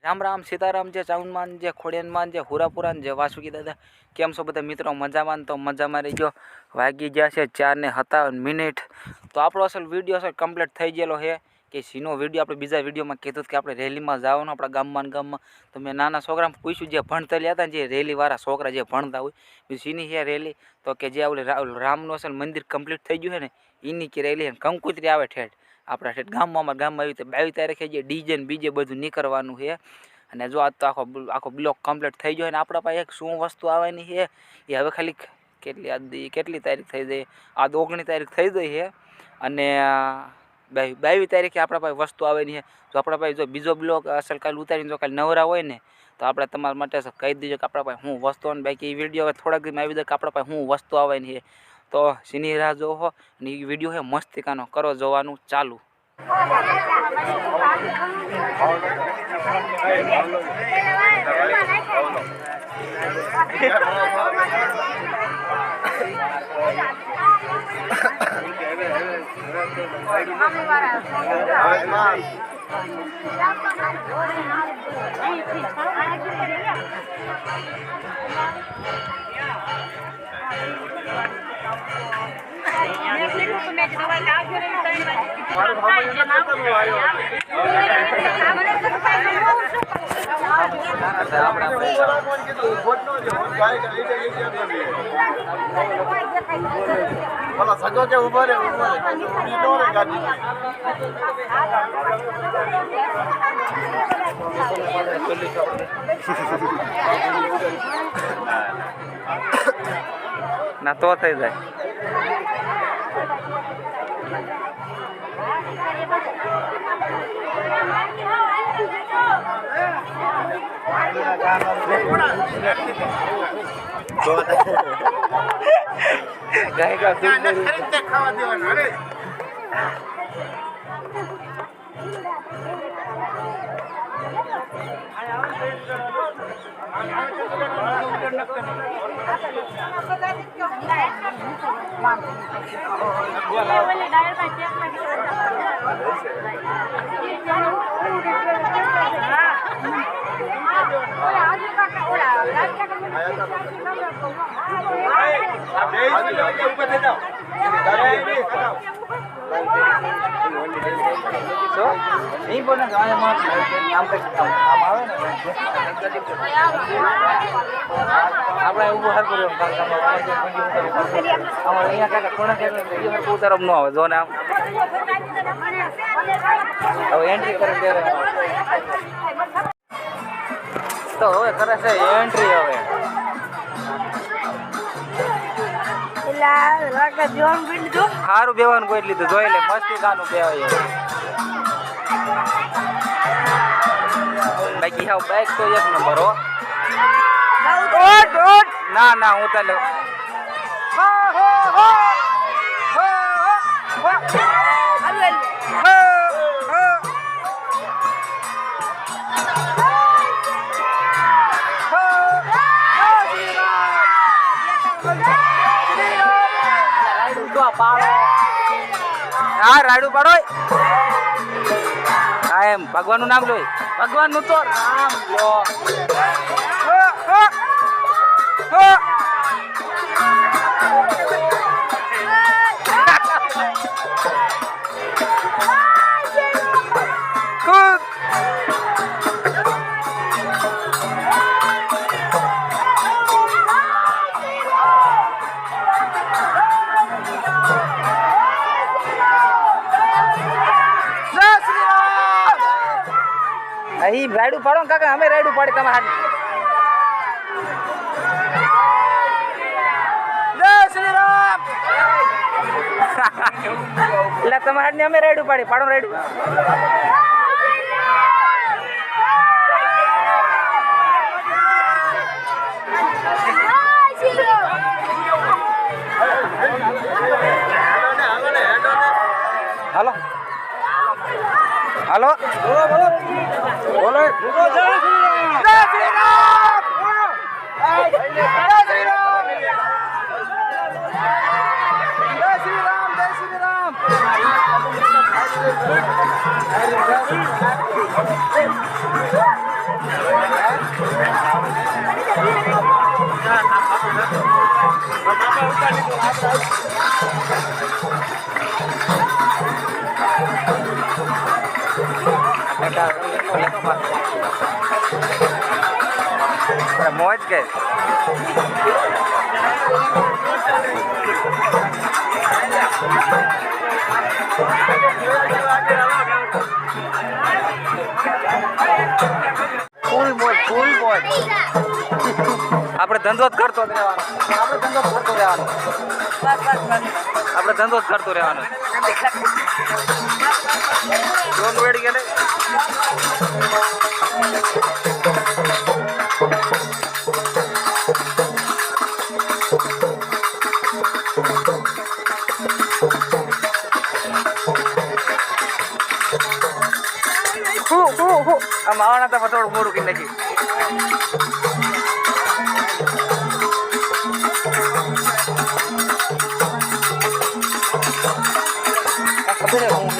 રામ રામ સીતારામ જે ચાઉનમાન જે ખોડિયાનમાન જે હુરાપુરાન જે વાસુકી દાદા કેમ છો બધા મિત્રો મજામાં તો મજામાં રહી ગયો વાગી ગયા છે 4:57 તો આપણો અસલ વિડીયો અસલ કમ્પ્લીટ થઈ ગયેલો છે કે સીનો વિડીયો આપણે બીજા વિડીયોમાં કીધું કે આપણે રેલીમાં જવાનું આપણા ગામમાં તો મેં નાના છોકરાને પૂછ્યું જે ભણતા હતા ને જે રેલીવાળા છોકરા જે ભણતા હોય સીની છે રેલી તો કે જે આપણે રામનું અસલ મંદિર કમ્પ્લીટ થઈ ગયું છે ને એની કે રેલી કંકુતરી આવે ઠેઠ આપણા ઠેઠ ગામમાં આવી રીતે 22 તારીખે જે ડીજે ને બીજે બધું નીકળવાનું છે અને જો આજ તો આખો બ્લોક કમ્પ્લીટ થઈ ગયો અને આપણા પાસે એક શું વસ્તુ આવવાની છે એ હવે ખાલી કેટલી તારીખ થઈ જાય આ 19 તારીખ થઈ ગઈ છે અને 22 તારીખે આપણા પાસે વસ્તુ આવવાની છે જો આપણા પાસે જો બીજો બ્લોક અસલ કાલ ઉતારીને જો કાલ નવરા હોય ને તો આપણે તમારા માટે કહી દીજો કે આપણા પાસે શું વસ્તુ આવે બાકી એ વિડીયો હવે થોડાક દિન આવી જાય કે આપણા પાસે શું વસ્તુ આવવાની છે તો સીની રાહ જોવો અને એ વિડીયો છે મસ્તિકાનો કરો જોવાનું ચાલુ સગો કે ઉભો રે ના તો થઈ જાય ખાવા દેવાનું અરે નહીં બોલે આમ આવે ને આપણે એવું હાર કર્યું અહીંયા કાંઈ કોણ તરફ ન આવે જો ને આમ હવે એન્ટ્રી કરે ત્યારે તો હવે કરે છે એન્ટ્રી હવે સારું બેવાનું કોઈ લીધું જોઈ લે મસ્તી ગાનું બેવાય બાકી હાવ બાઈક તો એક નંબર હો ના ના હું તો હા રાડું પાડો હા એમ ભગવાનનું નામ લો ભગવાનનું તો નામ લો અહીં રાયડું પાડો કાકા અમે રાયડું પાડી તમારા જય શ્રી રામ એટલે તમારા હાથ ને અમે રાયડું પાડી પાડો રાયડું હાલો હાલો બોલો બોલો બોલો જય શ્રી રામ જય શ્રી રામ જય શ્રી રામ જય શ્રી રામ જય શ્રી રામ મોજ કે ફૂલ મોજ આપણે ધંધો જ કરતો રહેવાનો આપણે ધંધો જ કરતો રહેવાનો ડોન્ટ વેડી ગયેલે આ માવાના તો થોડું મોડું કરી નાખી ખબર હું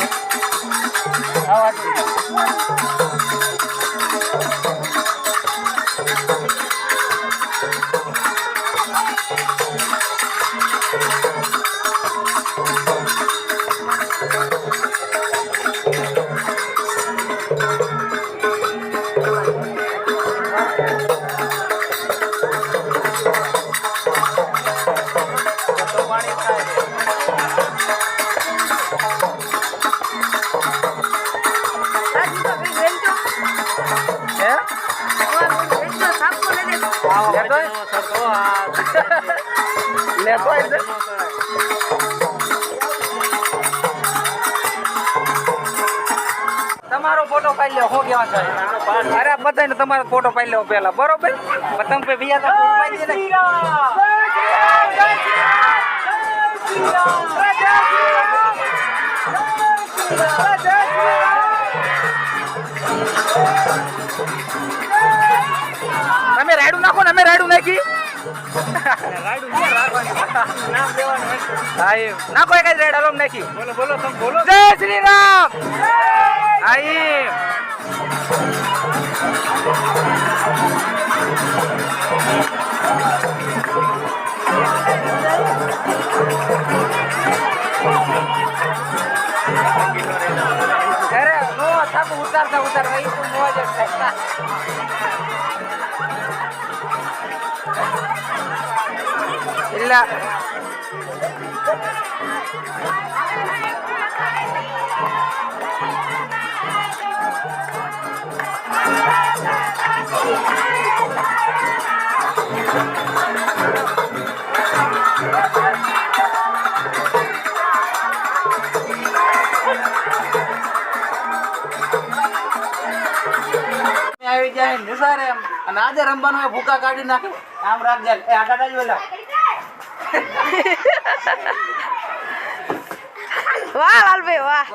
તમારો ફોટો પાડી લો હું કેવા છે અરે બધાને તમારો ફોટો પાડી લો પેલા બરોબર તમે પે બીજા તો પાડી દે તમે રાડું નાખો ને અમે રાડું નાખી નાખો એક જ રેડ હલો નાખી બોલો તમે બોલો જય શ્રી રામ આઈ અરે નો થાપ ઉતારતા ભાઈ તું મોજ થાય ઇલ્લા આવી જાય નિસારે એમ અને આજે રમવાનું ભૂકા કાઢી નાખે આમ રાખજે એ આગળ જ બોલા વાહ લાલભાઈ વાહ.